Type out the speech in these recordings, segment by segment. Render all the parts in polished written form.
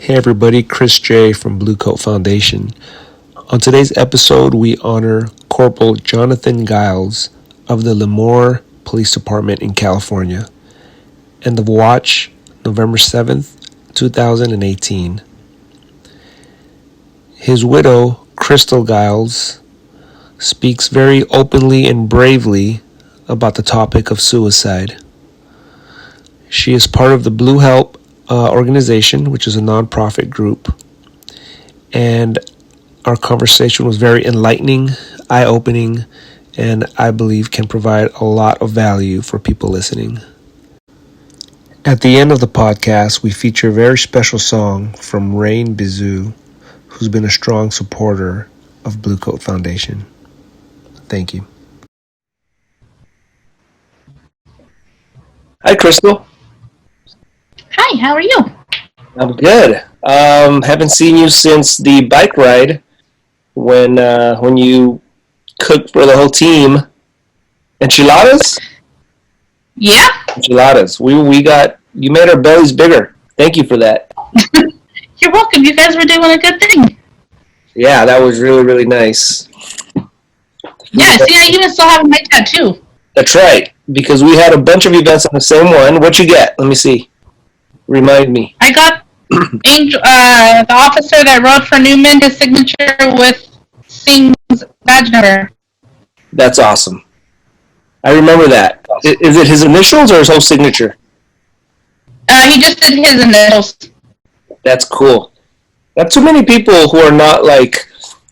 Hey everybody, Chris J from Bluecoat Foundation. On today's episode, we honor Corporal Jonathan Giles of the Lemoore Police Department in California. End of watch, November 7th, 2018. His widow, Crystal Giles, speaks very openly and bravely about the topic of suicide. She is part of the Blue Help organization, which is a nonprofit group, and our conversation was very enlightening, eye-opening, and I believe can provide a lot of value for people listening. At the end of the podcast, we feature a very special song from Rain Bisou, who's been a strong supporter of Bluecoat Foundation. Thank you. Hi, Crystal. Hi, how are you? I'm good. Haven't seen you since the bike ride when you cooked for the whole team. Enchiladas? Yeah. Enchiladas. You made our bellies bigger. Thank you for that. You're welcome. You guys were doing a good thing. Yeah, that was really, really nice. Yeah, see, I even still have my tattoo. That's right, because we had a bunch of events on the same one. What you get? Let me see. Remind me. I got Angel, the officer that rode for Newman, his signature with Singh's badge number. That's awesome. I remember that. Is it his initials or his whole signature? He just did his initials. That's cool. Not too many people who are not like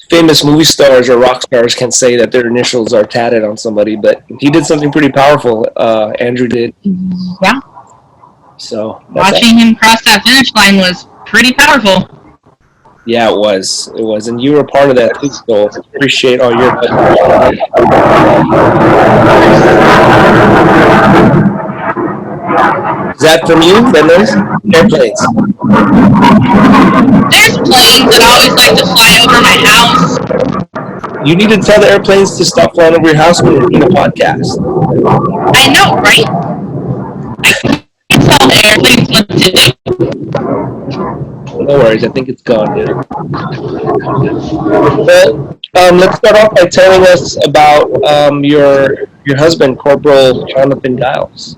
famous movie stars or rock stars can say that their initials are tatted on somebody, but he did something pretty powerful. Andrew did. Yeah. So watching him cross that finish line was pretty powerful. Yeah, it was, and you were part of that too. So appreciate all your help. Is that from you? That noise? Airplanes. There's planes that always like to fly over my house. You need to tell the airplanes to stop flying over your house when you're doing a podcast. I know, right? Tell the airplanes what to do. No worries, I think it's gone now. Well, let's start off by telling us about your husband, Corporal Jonathan Giles.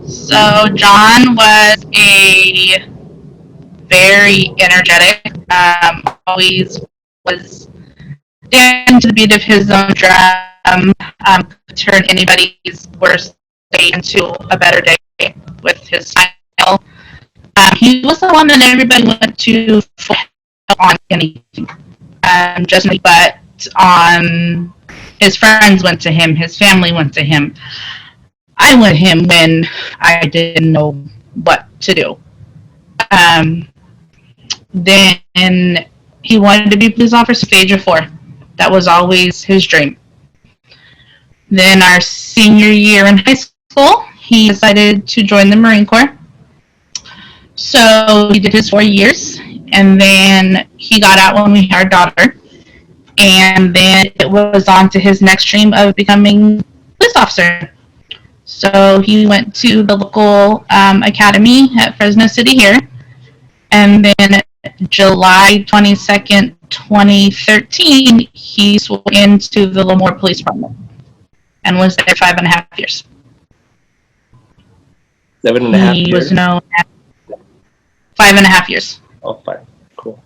So John was a very energetic, always was dancing to the beat of his own drum, turn anybody's worst day into a better day with his style. He was the one that everybody went to for help on anything. Just but his friends went to him, his family went to him. I went to him when I didn't know what to do. Then he wanted to be a police officer for age of 4. That was always his dream. Then our senior year in high school, he decided to join the Marine Corps. So he did his 4 years, and then he got out when we had our daughter. And then it was on to his next dream of becoming a police officer. So he went to the local academy at Fresno City here. And then July 22nd, 2013, he swore into the Lemoore Police Department and was there 5.5 years. 7.5 years? He was known as 5.5 years. Oh, 5. Cool.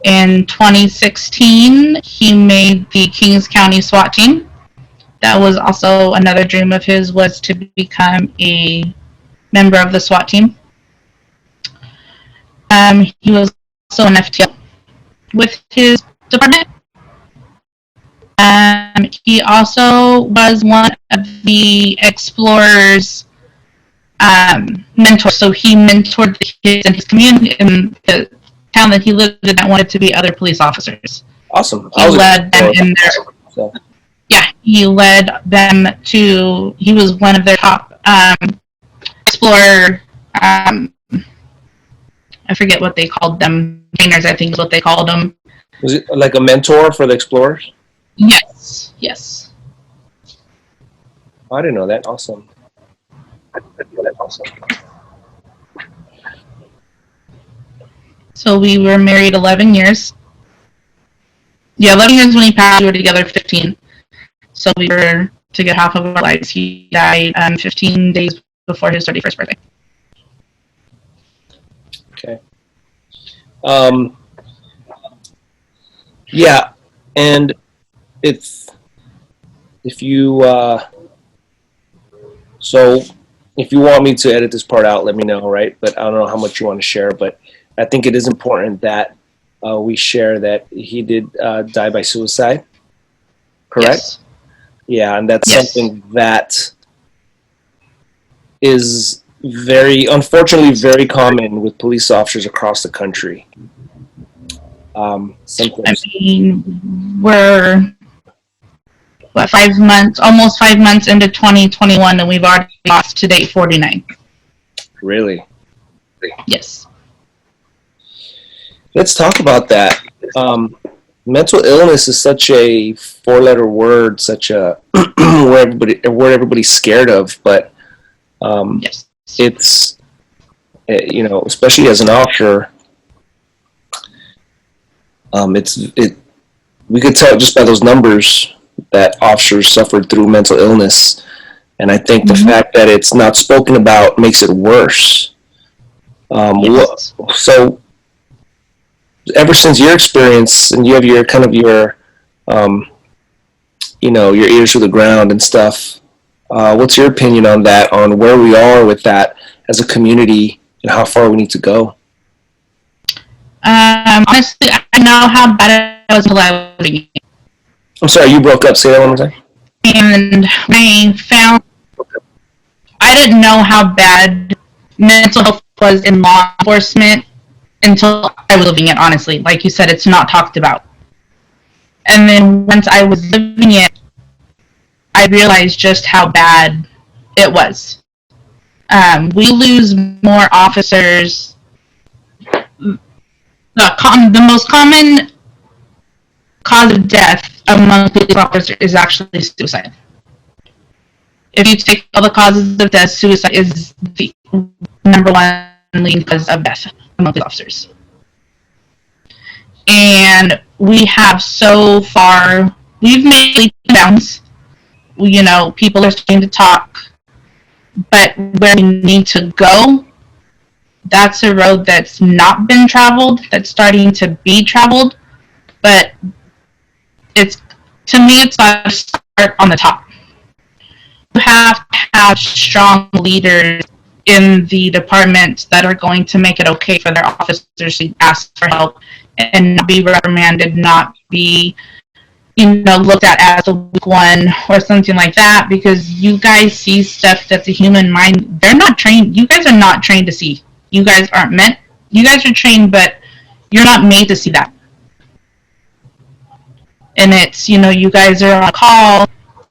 In 2016, he made the Kings County SWAT team. That was also another dream of his, was to become a member of the SWAT team. He was also an FTO with his department. He also was one of the Explorers' mentors. So he mentored the kids in his community, in the town that he lived in, that wanted to be other police officers. Awesome. He led them in their... So. Yeah, he led them to... He was one of their top Explorer... I forget what they called them. Trainers, I think is what they called them. Was it like a mentor for the Explorers? Yes, yes. Oh, I didn't know that. Awesome. So we were married 11 years. Yeah, 11 years when he passed. We were together 15. So we were together half of our lives. He died 15 days before his 31st birthday. Okay. Yeah, and if you so if you want me to edit this part out, let me know, right? But I don't know how much you want to share, but I think it is important that we share that he did die by suicide. Correct? Yes. Yeah, and that's Yes. something that is unfortunately, very common with police officers across the country. Sometimes. I mean, we're almost 5 months into 2021, and we've already lost to date 49. Really? Yes. Let's talk about that. Mental illness is such a four-letter word, such a word everybody's scared of, but Yes. it's especially as an officer, we could tell just by those numbers that officers suffered through mental illness, and I think the fact that it's not spoken about makes it worse. Yes. So, ever since your experience, and you have your your ears to the ground and stuff, what's your opinion on that, on where we are with that as a community and how far we need to go? Honestly, I know how bad it was until I was living it. I'm sorry, you broke up. Say that one more time. And I didn't know how bad mental health was in law enforcement until I was living it, honestly. Like you said, it's not talked about. And then once I was living it, I realized just how bad it was. We lose more officers. The most common cause of death among police officers is actually suicide. If you take all the causes of death, suicide is the number one leading cause of death among police officers. And we have so far, we've made leaps and bounds. People are starting to talk, but where we need to go, that's a road that's not been traveled, that's starting to be traveled, but it's got to start on the top. You have to have strong leaders in the department that are going to make it okay for their officers to ask for help and not be reprimanded, not be looked at as the weak one or something like that, because you guys see stuff that the human mind, they're not trained. You guys are not trained to see. You guys are trained, but you're not made to see that. And it's, you guys are on a call.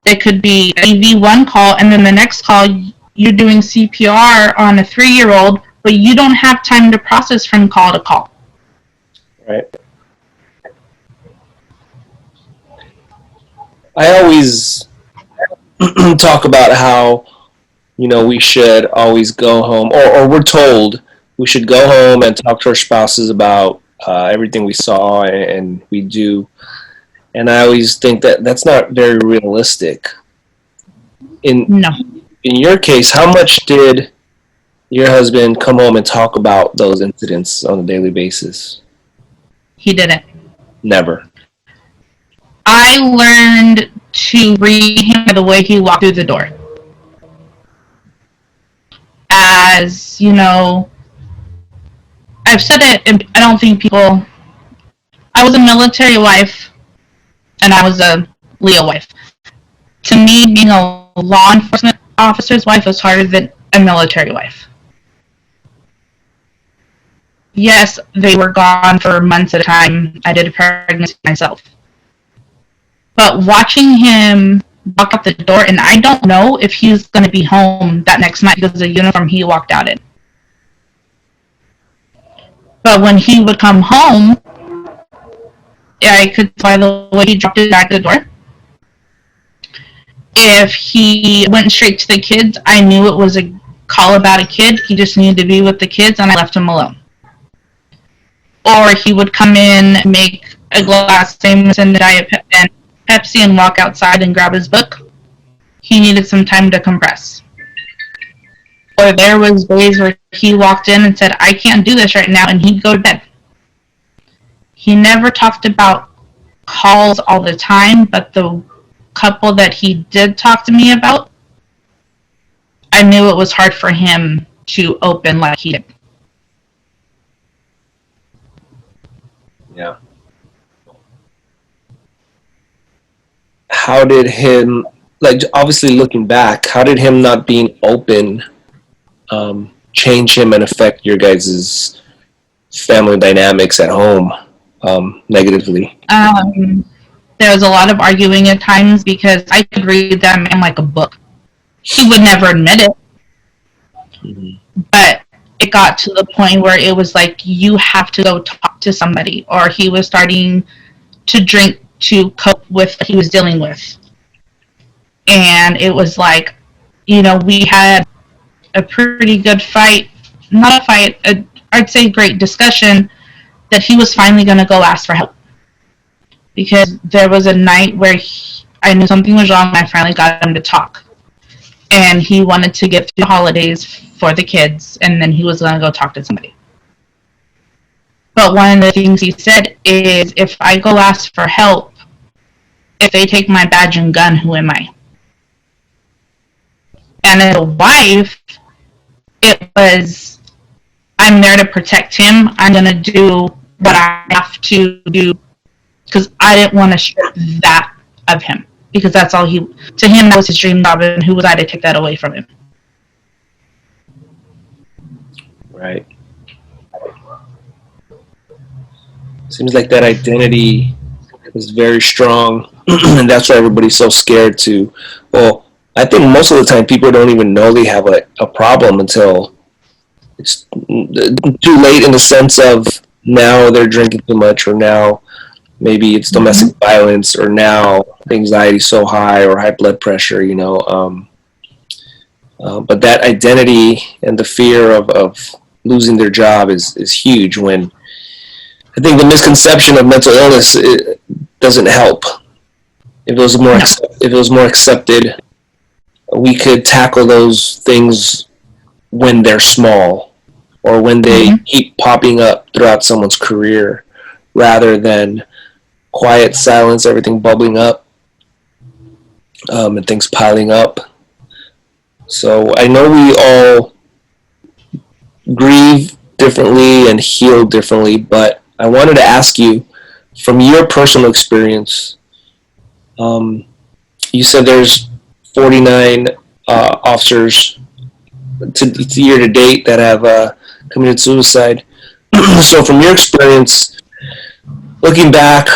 It could be an EV1 call, and then the next call, you're doing CPR on a 3-year-old, but you don't have time to process from call to call. Right. I always talk about how, we should always go home, or we're told we should go home and talk to our spouses about everything we saw and we do. And I always think that that's not very realistic. No. In your case, how much did your husband come home and talk about those incidents on a daily basis? He didn't. Never. I learned to read him by the way he walked through the door. As, I've said it, I don't think people... I was a military wife, and I was a Leo wife. To me, being a law enforcement officer's wife was harder than a military wife. Yes, they were gone for months at a time. I did a pregnancy myself. But watching him walk out the door, and I don't know if he's going to be home that next night because of the uniform he walked out in. But when he would come home, I could by the way he dropped it back at the door. If he went straight to the kids, I knew it was a call about a kid. He just needed to be with the kids, and I left him alone. or he would come in, make a glass Jameson, Diet and Pepsi, and walk outside and grab his book. He needed some time to compress. Or there was days where he walked in and said, I can't do this right now, and he'd go to bed. He never talked about calls all the time, but the couple that he did talk to me about, I knew it was hard for him to open like he did. Yeah. How did him, like, obviously looking back, how did him not being open change him and affect your guys' family dynamics at home negatively? There was a lot of arguing at times because I could read that man like a book. He would never admit it. Mm-hmm. But it got to the point where it was like, you have to go talk to somebody. Or he was starting to drink to cope with what he was dealing with. And it was like, we had a pretty good fight. Not a fight, I'd say great discussion that he was finally going to go ask for help. Because there was a night where I knew something was wrong and I finally got him to talk. And he wanted to get through the holidays for the kids, and then he was going to go talk to somebody. But one of the things he said is, if I go ask for help, if they take my badge and gun, who am I? And as a wife, it was, I'm there to protect him. I'm going to do what I have to do, because I didn't want to strip that of him. Because that's all to him, that was his dream job, and who was I to take that away from him? Right. Seems like that identity is very strong, and that's why everybody's so scared to, well, I think most of the time people don't even know they have a problem until it's too late, in the sense of now they're drinking too much, or now maybe it's domestic violence, or now anxiety so high, or high blood pressure, but that identity and the fear of losing their job is huge. When I think the misconception of mental illness, it doesn't help. If it was more accepted, we could tackle those things when they're small, or when they keep popping up throughout someone's career, rather than quiet silence, everything bubbling up, and things piling up. So I know we all grieve differently and heal differently, but I wanted to ask you, from your personal experience, you said there's 49 officers to year to date that have committed suicide. So from your experience, looking back,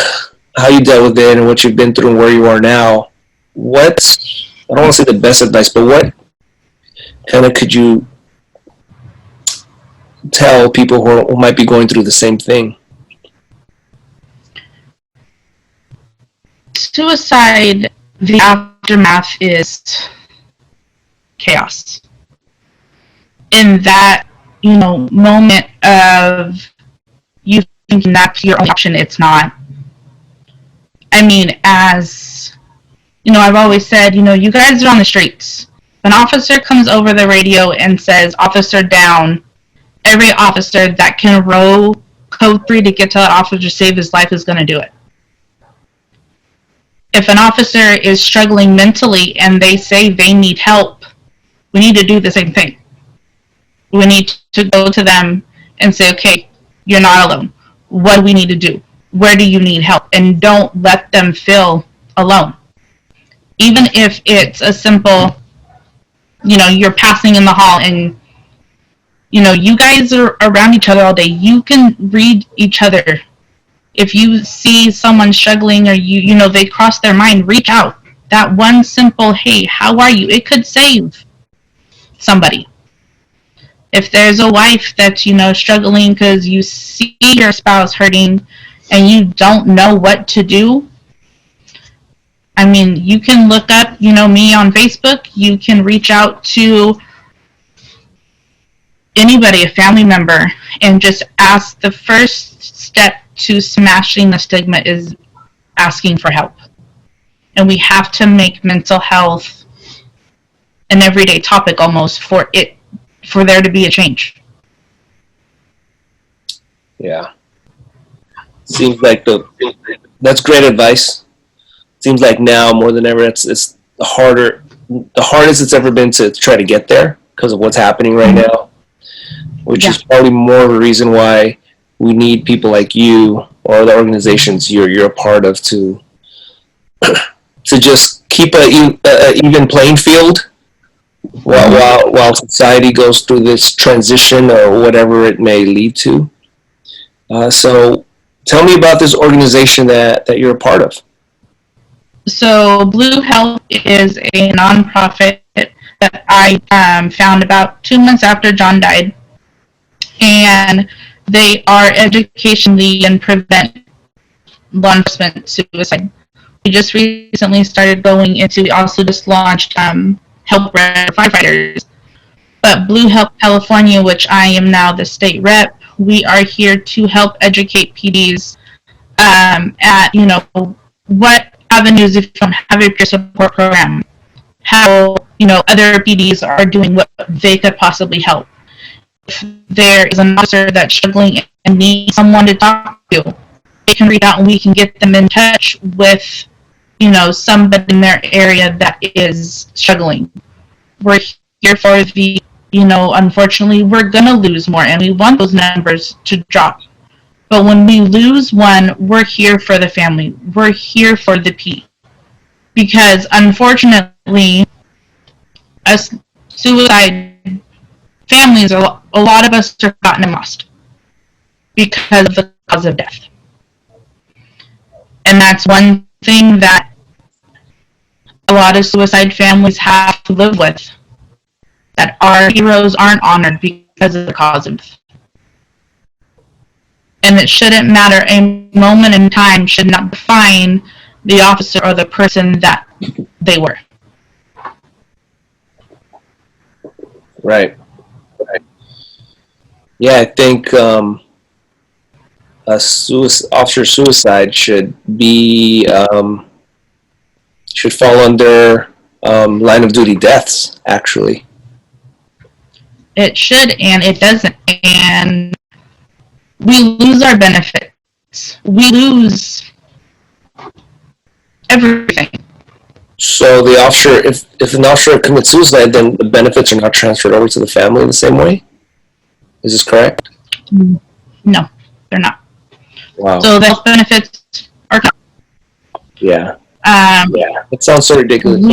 how you dealt with it and what you've been through and where you are now, what's, I don't want to say the best advice, but what kind of could you tell people who might be going through the same thing? Suicide, the aftermath is chaos. In that, moment of you thinking that's your only option, it's not. I mean, as, I've always said, you guys are on the streets. If an officer comes over the radio and says, officer down, every officer that can row code 3 to get to that officer to save his life is going to do it. If an officer is struggling mentally and they say they need help, we need to do the same thing. We need to go to them and say, okay, you're not alone. What do we need to do? Where do you need help? And don't let them feel alone. Even if it's a simple, you're passing in the hall and, you guys are around each other all day. You can read each other. If you see someone struggling, or they cross their mind, reach out. That one simple, hey, how are you? It could save somebody. If there's a wife that's, struggling because you see your spouse hurting and you don't know what to do, I mean, you can look up, me on Facebook. You can reach out to anybody, a family member, and just ask the first to smashing the stigma is asking for help. And we have to make mental health an everyday topic almost for there to be a change. Yeah. Seems like that's great advice. Seems like now more than ever it's the hardest it's ever been to try to get there because of what's happening right now, which is probably more of a reason why we need people like you or the organizations you're a part of to just keep a even playing field while society goes through this transition or whatever it may lead to. So tell me about this organization that you're a part of. So Blue Health is a nonprofit that I found about 2 months after John died. And they are education lead and prevent law enforcement suicide. We just recently started going into, we also just launched help firefighters. But Blue Health California, which I am now the state rep, we are here to help educate PDs at, what avenues, if you don't have a peer support program, how, other PDs are doing what they could possibly help. If there is an officer that's struggling and needs someone to talk to, they can reach out and we can get them in touch with, somebody in their area that is struggling. We're here for the, unfortunately, we're going to lose more, and we want those numbers to drop. But when we lose one, we're here for the family. We're here for the P. Because, unfortunately, us suicide families, a lot of us are forgotten and lost because of the cause of death. And that's one thing that a lot of suicide families have to live with, that our heroes aren't honored because of the cause of death. And it shouldn't matter. A moment in time should not define the officer or the person that they were. Right. Yeah, I think officer suicide should be should fall under line of duty deaths. Actually, it should, and it doesn't. And we lose our benefits. We lose everything. So the officer, if an officer commits suicide, then the benefits are not transferred over to the family in the same way? Is this correct? No, they're not. Wow. So the health benefits are cut. Yeah. Yeah. It sounds so ridiculous.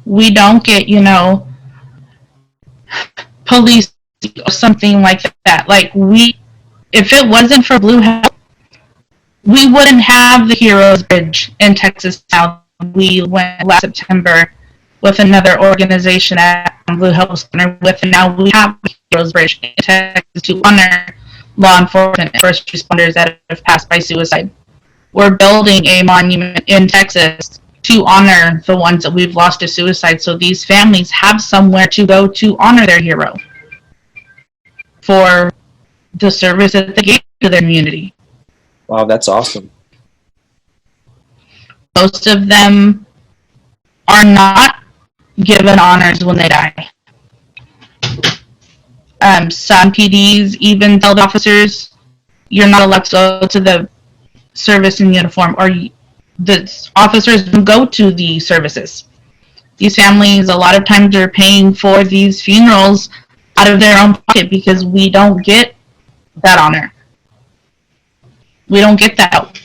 We don't get, police or something like that. Like if it wasn't for Blue Health, we wouldn't have the Heroes Bridge in Texas now. We went last September with another organization at Blue Health Center with, and now we have the Heroes Bridge in Texas to honor law enforcement and first responders that have passed by suicide. We're building a monument in Texas to honor the ones that we've lost to suicide, so these families have somewhere to go to honor their hero for the service that they gave to their community. Wow, that's awesome. Most of them are not given honors when they die. Some PDs even tell the officers, you're not allowed to go to the service in uniform, or the officers don't go to the services. These families, a lot of times, are paying for these funerals out of their own pocket because we don't get that honor. We don't get that help.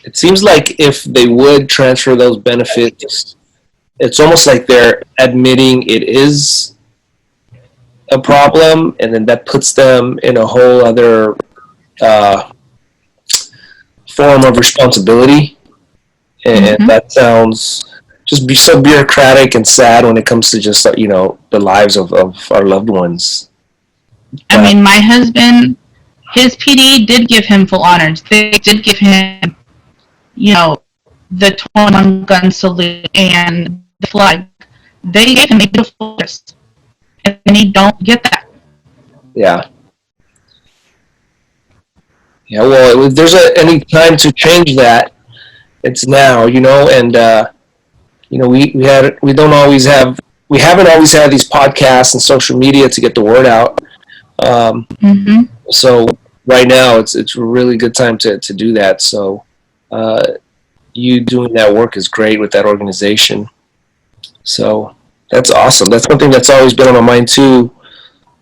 It seems like if they would transfer those benefits, it's almost like they're admitting it is a problem, and then that puts them in a whole other form of responsibility. And that sounds just be so bureaucratic and sad when it comes to just, the lives of our loved ones. I mean, my husband, his PD did give him full honors. They did give him, the 21 gun salute and the flag. They gave him a beautiful list, and he don't get that. Yeah. Yeah. Well, if there's any time to change that, it's now. And we haven't always had these podcasts and social media to get the word out. Mm-hmm. So right now, it's a really good time to do that. So uh, you doing that work is great with that organization. So that's awesome. That's something that's always been on my mind too,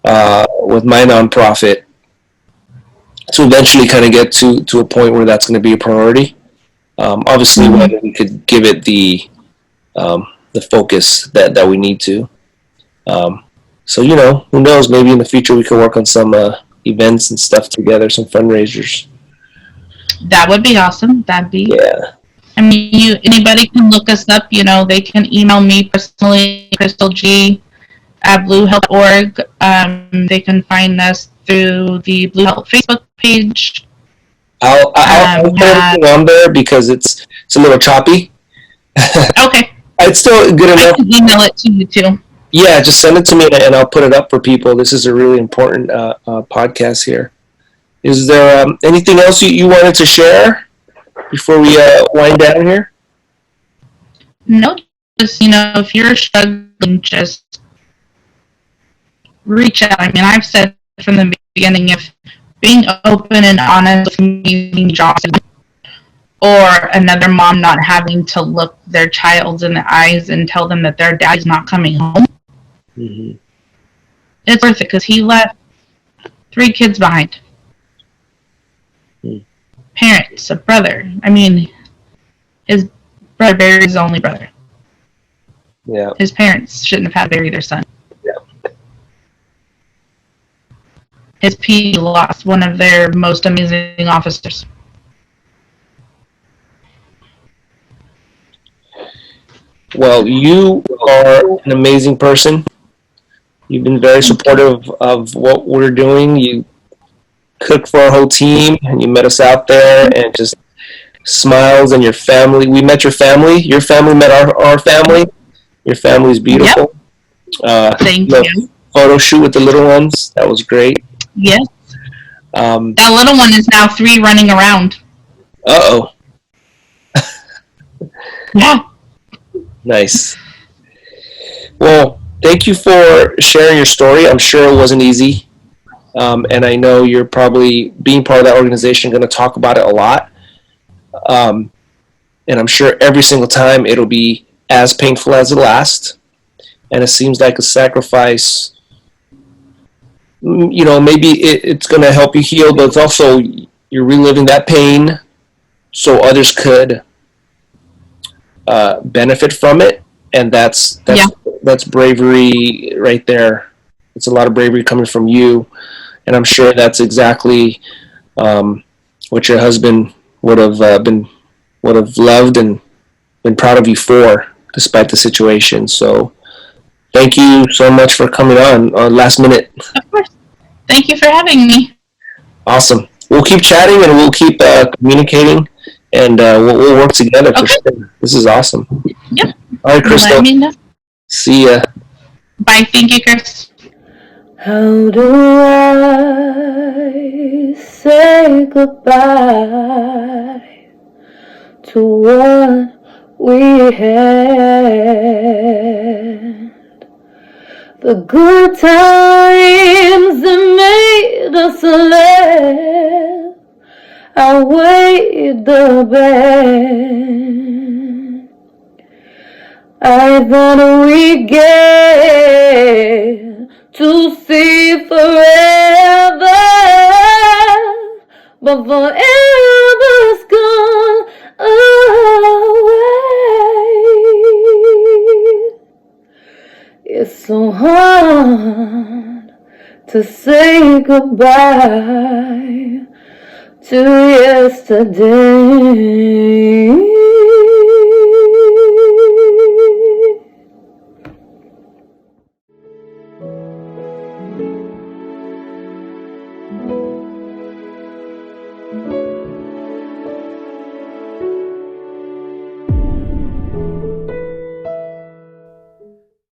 with my nonprofit, to eventually kind of get to a point where that's going to be a priority. Obviously, Mm-hmm. when we could give it the focus that we need to. Um, so who knows? Maybe in the future we could work on some events and stuff together, some fundraisers. That would be awesome. That'd be. Yeah. I mean, anybody can look us up. They can email me personally, Crystal G at bluehelp.org. They can find us through the Blue Help Facebook page. I'll put everything on there because it's a little choppy. Okay. It's still good I enough. can email it to you too. Yeah, just send it to me and I'll put it up for people. This is a really important podcast here. Is there anything else you wanted to share before we wind down here? No, just if you're struggling, just reach out. I mean, I've said from the beginning, if being open and honest with me being jobs, or another mom not having to look their child in the eyes and tell them that their dad's not coming home, Mm-hmm. it's worth it because he left 3 kids behind. Mm. Parents, a brother. I mean, his brother buried his only brother. Yeah. His parents shouldn't have had to bury their son. Yeah. His P lost one of their most amazing officers. Well, you are an amazing person. You've been very supportive of what we're doing. You cooked for our whole team and you met us out there and just smiles, and your family. We met your family. Your family met our family. Your family's beautiful. Yep. Thank you. Photo shoot with the little ones. That was great. Yes. That little one is now 3 running around. Uh-oh. Yeah. Nice. Well, thank you for sharing your story. I'm sure it wasn't easy. And I know you're probably, being part of that organization, going to talk about it a lot. And I'm sure every single time it'll be as painful as the last. And it seems like a sacrifice. Maybe it's going to help you heal, but it's also you're reliving that pain so others could benefit from it. And that's bravery right there. It's a lot of bravery coming from you. And I'm sure that's exactly what your husband would have loved and been proud of you for, despite the situation. So thank you so much for coming on last minute. Of course. Thank you for having me. Awesome. We'll keep chatting and we'll keep communicating, and we'll work together for sure. This is awesome. Yep. All right, Crystal. Let me know. See ya. Bye. Thank you, Chris. How do I say goodbye to what we had? The good times that made us laugh outweighed the bad. I thought we get to see forever, but forever's gone away. It's so hard to say goodbye to yesterday.